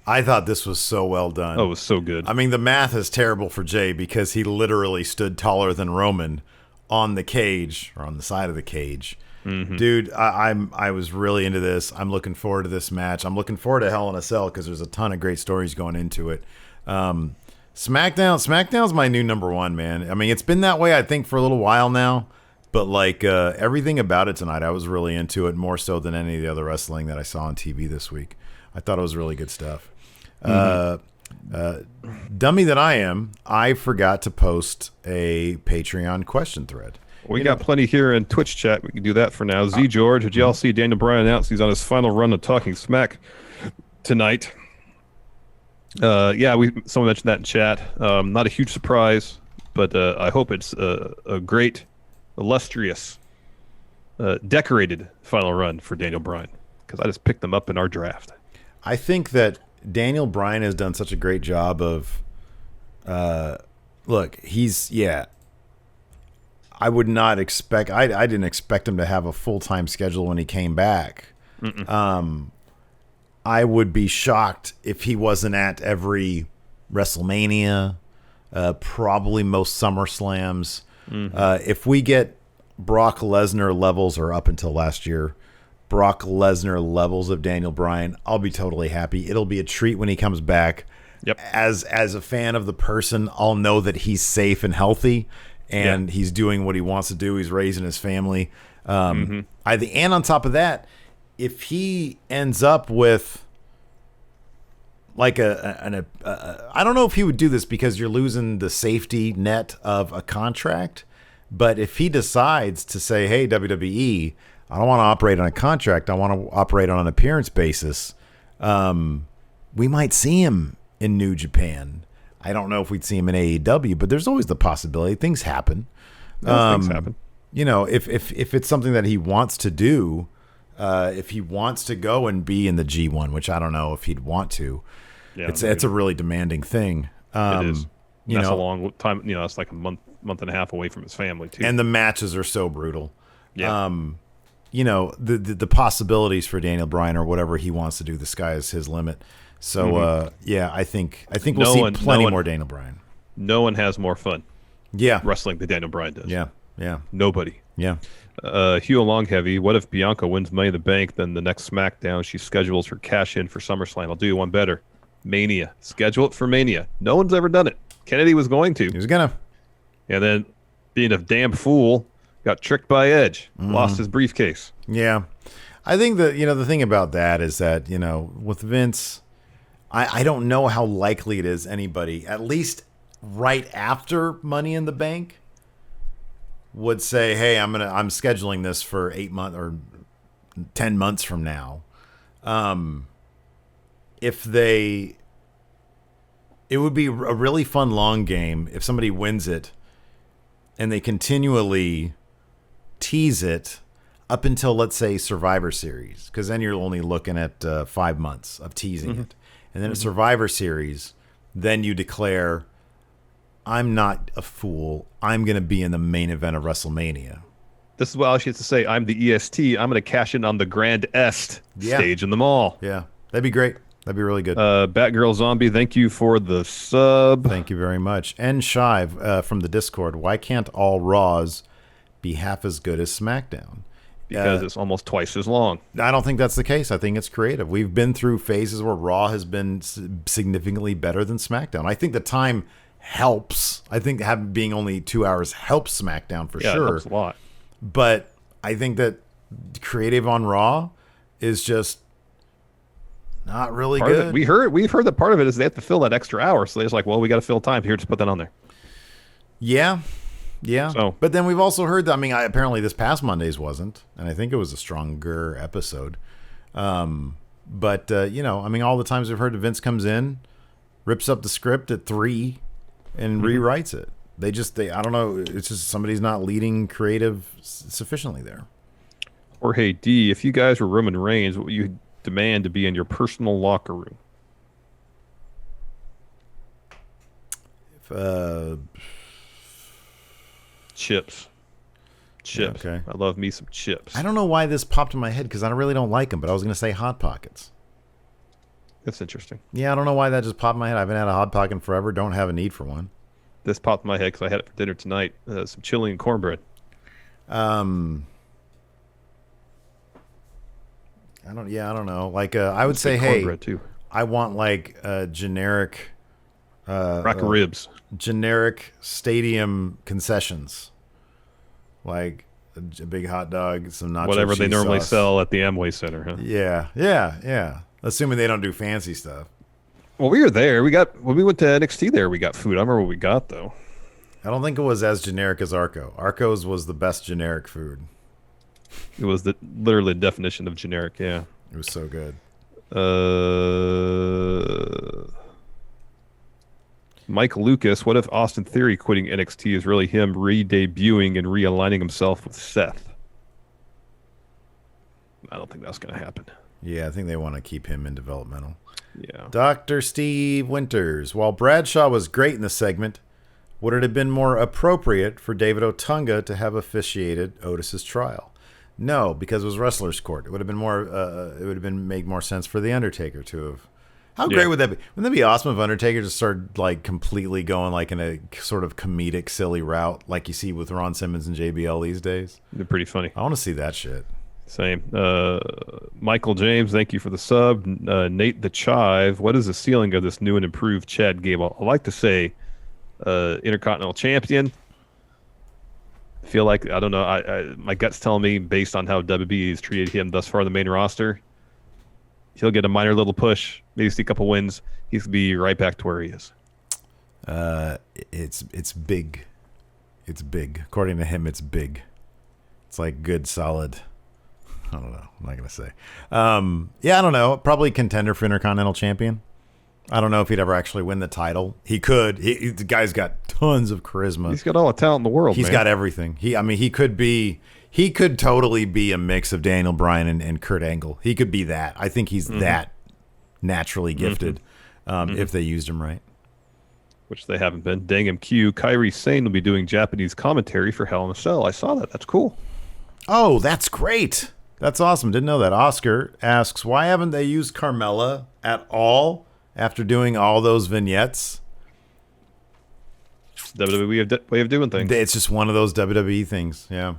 I thought this was so well done. Oh, it was so good. I mean, the math is terrible for Jey because he literally stood taller than Roman on the cage or on the side of the cage. Dude, I was really into this. I'm looking forward to this match. I'm looking forward to Hell in a Cell because there's a ton of great stories going into it. SmackDown's my new number one, man. I mean, it's been that way, I think, for a little while now. But like everything about it tonight, I was really into it more so than any of the other wrestling that I saw on TV this week. I thought it was really good stuff. Dummy that I am, I forgot to post a Patreon question thread. We got plenty here in Twitch chat. We can do that for now. Z George, did y'all see Daniel Bryan announce he's on his final run of Talking Smack tonight? Yeah, someone mentioned that in chat. Not a huge surprise, but I hope it's a great, illustrious, decorated final run for Daniel Bryan because I just picked them up in our draft. I think that Daniel Bryan has done such a great job of, look, I would not expect, I didn't expect him to have a full-time schedule when he came back. I would be shocked if he wasn't at every WrestleMania, probably most SummerSlams. If we get Brock Lesnar levels, or up until last year, Brock Lesnar levels of Daniel Bryan, I'll be totally happy. It'll be a treat when he comes back. Yep. As a fan of the person, I'll know that he's safe and healthy, and he's doing what he wants to do. He's raising his family. And on top of that, if he ends up with like I don't know if he would do this because you're losing the safety net of a contract, but if he decides to say, hey, WWE, I don't want to operate on a contract, I want to operate on an appearance basis, we might see him in New Japan. I don't know if we'd see him in AEW, but there's always the possibility. Things happen. Things happen. You know, if it's something that he wants to do, if he wants to go and be in the G1, which I don't know if he'd want to, it's a really demanding thing. It is. That's a long time. You know, it's like a month and a half away from his family too. And the matches are so brutal. Yeah. You know, the possibilities for Daniel Bryan or whatever he wants to do, the sky is his limit. So I think we'll see plenty more Daniel Bryan. No one has more fun. Yeah. Wrestling than Daniel Bryan does. Yeah. Nobody. Yeah. Hugh Longheavy, what if Bianca wins Money in the Bank, then the next SmackDown she schedules her cash in for SummerSlam? I'll do you one better. Mania. Schedule it for Mania. No one's ever done it. Kennedy was going to. He was gonna. And then, being a damn fool, got tricked by Edge. Lost his briefcase. Yeah. I think that, the thing about that is that, with Vince, I don't know how likely it is anybody, at least right after Money in the Bank, would say, hey, I'm scheduling this for 8 months or 10 months from now. It would be a really fun long game if somebody wins it and they continually tease it up until, let's say, Survivor Series, because then you're only looking at 5 months of teasing it. And then at Survivor Series, then you declare, I'm not a fool. I'm going to be in the main event of WrestleMania. This is what I should to say. I'm the EST. I'm going to cash in on the Grand Est stage in the mall. Yeah, that'd be great. That'd be really good. Batgirl Zombie, thank you for the sub. Thank you very much. And Shive from the Discord, why can't all Raws be half as good as SmackDown? Because it's almost twice as long. I don't think that's the case. I think it's creative. We've been through phases where Raw has been significantly better than SmackDown. I think the time helps. I think being only 2 hours helps SmackDown for sure. It helps a lot. But I think that creative on Raw is just not really good. We've heard that part of it is they have to fill that extra hour. So they're just like, well, we got to fill time here. Just put that on there. Yeah. So, but then we've also heard that, apparently this past Monday's wasn't, and I think it was a stronger episode. All the times we've heard that Vince comes in, rips up the script at 3 and rewrites it. I don't know. It's just somebody's not leading creative sufficiently there. Or hey, D, if you guys were Roman Reigns, what would you demand to be in your personal locker room? Chips. Okay. I love me some chips. I don't know why this popped in my head because I really don't like them, but I was going to say Hot Pockets. That's interesting. Yeah, I don't know why that just popped in my head. I haven't had a Hot Pocket in forever. Don't have a need for one. This popped in my head because I had it for dinner tonight. Some chili and cornbread. I don't know. Like, I would say, hey, too. I want like a generic rack of ribs. Generic stadium concessions, like a big hot dog, some nacho whatever they normally sauce. sell at the Amway Center, huh? Yeah. Assuming they don't do fancy stuff. Well, we were there. When we went to NXT there, we got food. I remember what we got though. I don't think it was as generic as Arco. Arco's was the best generic food. It was literally the definition of generic. Yeah, it was so good. Mike Lucas, what if Austin Theory quitting NXT is really him re-debuting and realigning himself with Seth? I don't think that's going to happen. Yeah, I think they want to keep him in developmental. Yeah. Dr. Steve Winters, while Bradshaw was great in the segment, would it have been more appropriate for David Otunga to have officiated Otis's trial? No, because it was Wrestler's Court. It would have been more. It would have made more sense for the Undertaker to have. How great would that be? Wouldn't that be awesome if Undertaker just started like completely going like in a sort of comedic, silly route, like you see with Ron Simmons and JBL these days? They're pretty funny. I want to see that shit. Same. Michael James, thank you for the sub. Nate the Chive, what is the ceiling of this new and improved Chad Gable? I like to say Intercontinental Champion. I feel like, I don't know, my gut's telling me, based on how WWE has treated him thus far in the main roster, he'll get a minor little push, maybe see a couple wins. He's going to be right back to where he is. It's big. It's big. According to him, it's big. It's like good, solid. I don't know. I'm not going to say. I don't know. Probably contender for Intercontinental Champion. I don't know if he'd ever actually win the title. He could. The guy's got tons of charisma. He's got all the talent in the world. He's got everything. He could totally be a mix of Daniel Bryan and Kurt Angle. He could be that. I think he's that naturally gifted if they used him right. Which they haven't been. Dang him, Q. Kairi Sane will be doing Japanese commentary for Hell in a Cell. I saw that. That's cool. Oh, that's great. That's awesome. Didn't know that. Oscar asks, why haven't they used Carmella at all after doing all those vignettes? WWE way of doing things. It's just one of those WWE things. Yeah.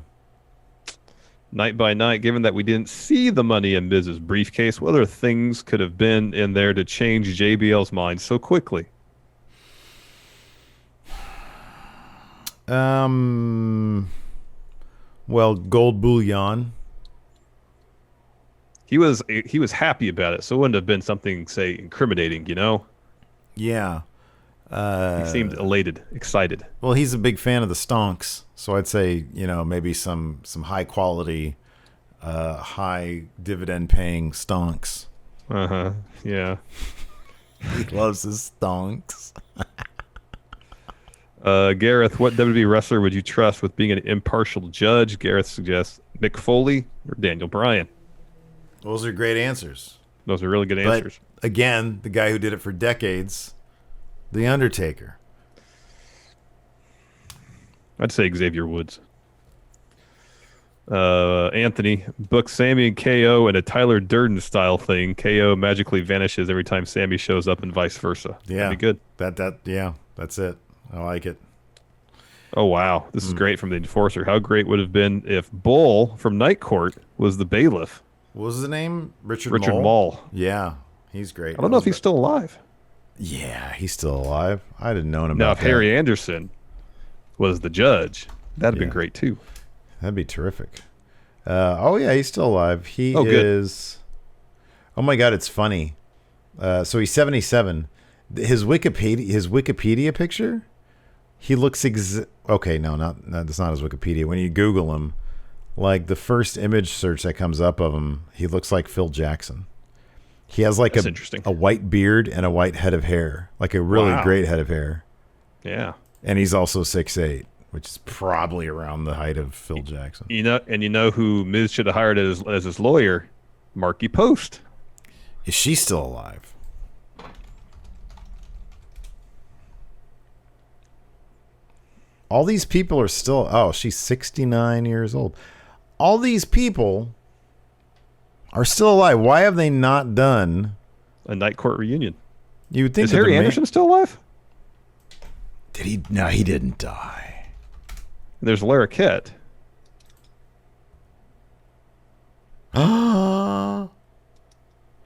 Night by night, given that we didn't see the Money in Miz's briefcase, what other things could have been in there to change JBL's mind so quickly? Well, gold bullion. he was happy about it, so it wouldn't have been something, say, incriminating, you know? Yeah. He seemed elated, excited. Well, he's a big fan of the stonks, so I'd say, you know, maybe some high quality, high dividend paying stonks. Yeah. He loves his stonks. Gareth, what WWE wrestler would you trust with being an impartial judge? Gareth suggests Mick Foley or Daniel Bryan. Those are great answers. Those are really good answers. But again, the guy who did it for decades, The Undertaker. I'd say Xavier Woods. Anthony, book Sami and KO in a Tyler Durden style thing. KO magically vanishes every time Sami shows up and vice versa. Yeah. That'd be good. That's it. I like it. Oh, wow. This is great from the Enforcer. How great would it have been if Bull from Night Court was the bailiff? What was the name? Richard Mall. Yeah, he's great. I don't know if he's still alive. Yeah, he's still alive. I didn't know him Now, about if Harry Anderson was the judge, that'd have been great, too. That'd be terrific. Oh, yeah, he's still alive. He good. is... Oh, my God, it's funny. So he's 77. His Wikipedia picture, he looks... Okay, no, that's not his Wikipedia. When you Google him, like the first image search that comes up of him, he looks like Phil Jackson. He has like a white beard and a white head of hair, like a really great head of hair. Yeah. And he's also 6'8", which is probably around the height of Phil Jackson. You know who Miz should have hired as his lawyer? Marky Post. Is she still alive? All these people are still... Oh, she's 69 years old. All these people are still alive. Why have they not done a Night Court reunion? You would think... Is Harry Anderson still alive? Did he? No, he didn't die. There's Lara Kett. Harry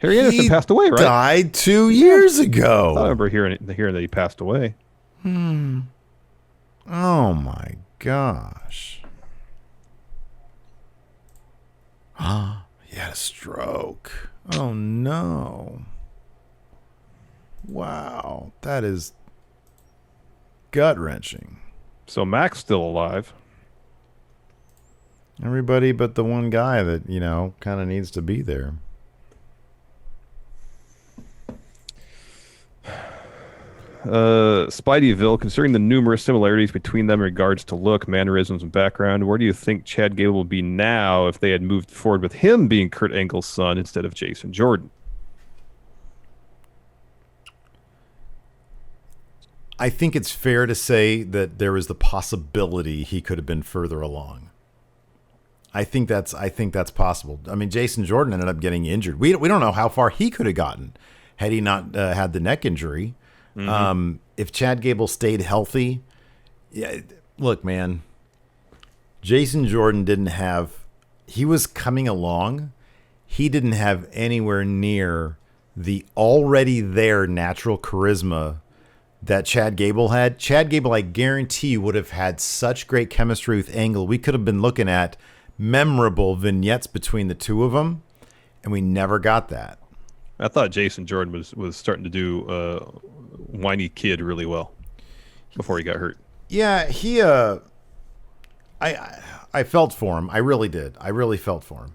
Anderson passed away, right? Died 2 years ago. I remember hearing that he passed away. Oh my gosh. He had a stroke. Oh no. Wow. That is gut-wrenching. So Mac's still alive. Everybody but the one guy that, you know, kind of needs to be there. Spideyville, considering the numerous similarities between them in regards to look, mannerisms, and background, where do you think Chad Gable will be now if they had moved forward with him being Kurt Angle's son instead of Jason Jordan? I think it's fair to say that there is the possibility he could have been further along. I think that's possible. I mean, Jason Jordan ended up getting injured. We don't know how far he could have gotten had he not had the neck injury. Mm-hmm. If Chad Gable stayed healthy, yeah, look, man, Jason Jordan he was coming along. He didn't have anywhere near the already there natural charisma that Chad Gable had. Chad Gable, I guarantee you, would have had such great chemistry with Angle. We could have been looking at memorable vignettes between the two of them, and we never got that. I thought Jason Jordan was starting to do whiny kid really well before he got hurt. Yeah, he I felt for him. I really did. I really felt for him.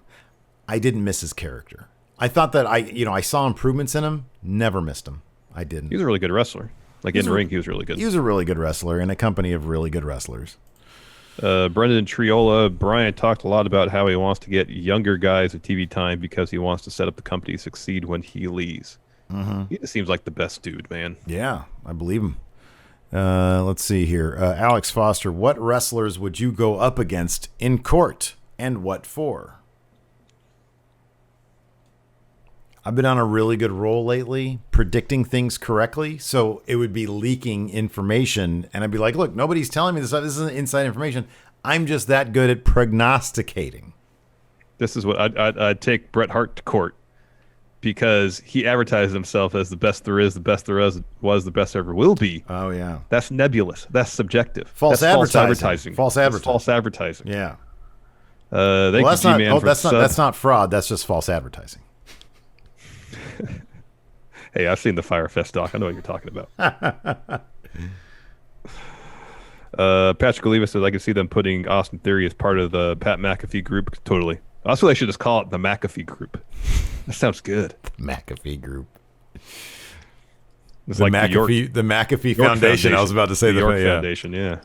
I didn't miss his character. I thought that I saw improvements in him, never missed him. I didn't. He was a really good wrestler. Like in ring, he was really good. He was a really good wrestler in a company of really good wrestlers. Brendan Triola, Bryan talked a lot about how he wants to get younger guys at TV time because he wants to set up the company to succeed when he leaves. Mm-hmm. He seems like the best dude, man. Yeah, I believe him. Let's see here. Alex Foster, what wrestlers would you go up against in court and what for? I've been on a really good roll lately, predicting things correctly. So it would be leaking information. And I'd be like, look, nobody's telling me this stuff. This isn't inside information. I'm just that good at prognosticating. This is what I'd take Bret Hart to court because he advertised himself as the best there is, the best there was, the best there ever will be. Oh, yeah. That's nebulous. That's subjective. False That's advertising. False advertising. False advertising. Yeah. Thank that's you, not. G-Man, Oh, for that's not fraud. That's just false advertising. Hey, I've seen the Firefest doc. I know what you're talking about. Patrick Oliva says, I can see them putting Austin Theory as part of the Pat McAfee group. Totally. Also, they should just call it the McAfee group. That sounds good. McAfee group. It's The like McAfee, the McAfee Foundation. I was about to say the York yeah. Foundation, yeah.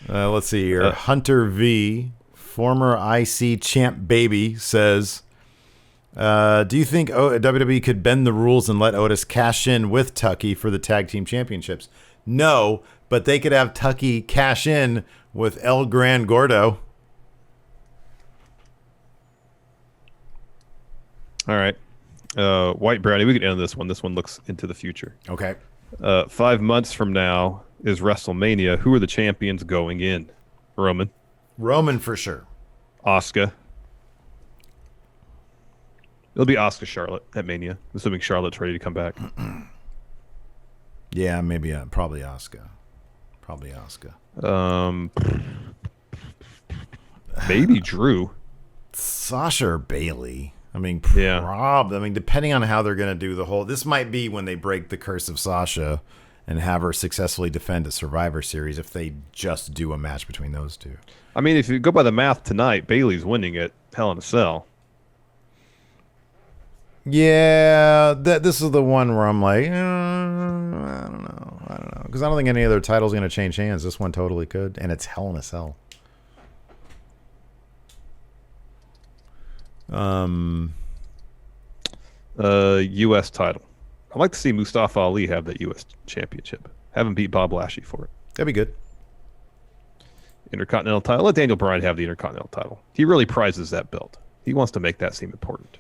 Let's see here. Hunter V, former IC champ baby, says, do you think WWE could bend the rules and let Otis cash in with Tucky for the tag team championships? No, but they could have Tucky cash in with El Gran Gordo. All right. White Brownie, we can end this one. This one looks into the future. Okay. 5 months from now is WrestleMania. Who are the champions going in? Roman for sure. Asuka. It'll be Asuka Charlotte at Mania, assuming Charlotte's ready to come back. Yeah, maybe probably Asuka. Maybe Drew. Sasha or Bayley. I mean, Yeah. I mean, depending on how they're going to do the whole. This might be when they break the curse of Sasha and have her successfully defend a Survivor Series if they just do a match between those two. I mean, if you go by the math tonight, Bayley's winning at Hell in a Cell. Yeah, this is the one where I'm like, I don't know, because I don't think any other title's going to change hands. This one totally could, and it's Hell in a Cell. U.S. title. I'd like to see Mustafa Ali have that U.S. championship. Have him beat Bob Lashley for it. That'd be good. Intercontinental title. Let Daniel Bryan have the Intercontinental title. He really prizes that belt. He wants to make that seem important.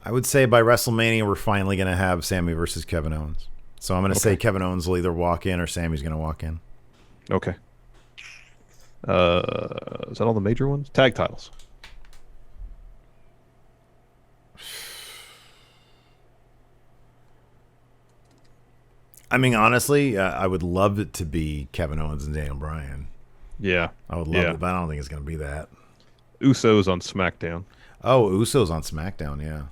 I would say by WrestleMania, we're finally going to have Sami versus Kevin Owens. So I'm going to say Kevin Owens will either walk in or Sami's going to walk in. Okay. Is that all the major ones? Tag titles. I mean, honestly, I would love it to be Kevin Owens and Daniel Bryan. Yeah. I would love it, but I don't think it's going to be that. Usos on SmackDown. Oh, Usos on SmackDown, yeah.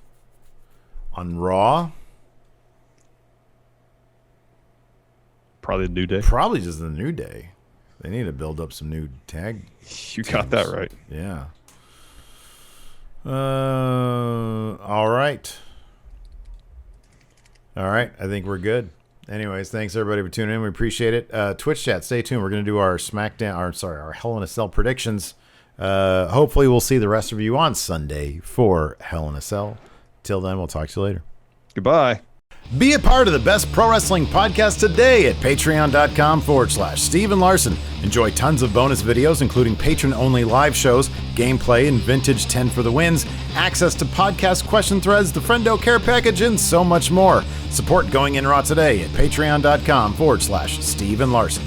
On Raw? Probably the New Day. Probably just the New Day. They need to build up some new tag. You got that right. Yeah. All right. All right. I think we're good. Anyways, thanks everybody for tuning in. We appreciate it. Twitch chat, stay tuned. We're going to do our our Hell in a Cell predictions. Hopefully we'll see the rest of you on Sunday for Hell in a Cell. Till then, we'll talk to you later. Goodbye. Be a part of the best pro wrestling podcast today at patreon.com/Steven Larson. Enjoy tons of bonus videos, including patron-only live shows, gameplay, and vintage 10 for the wins, access to podcast question threads, the Friendo Care Package, and so much more. Support Going In Raw today at patreon.com/Steven Larson.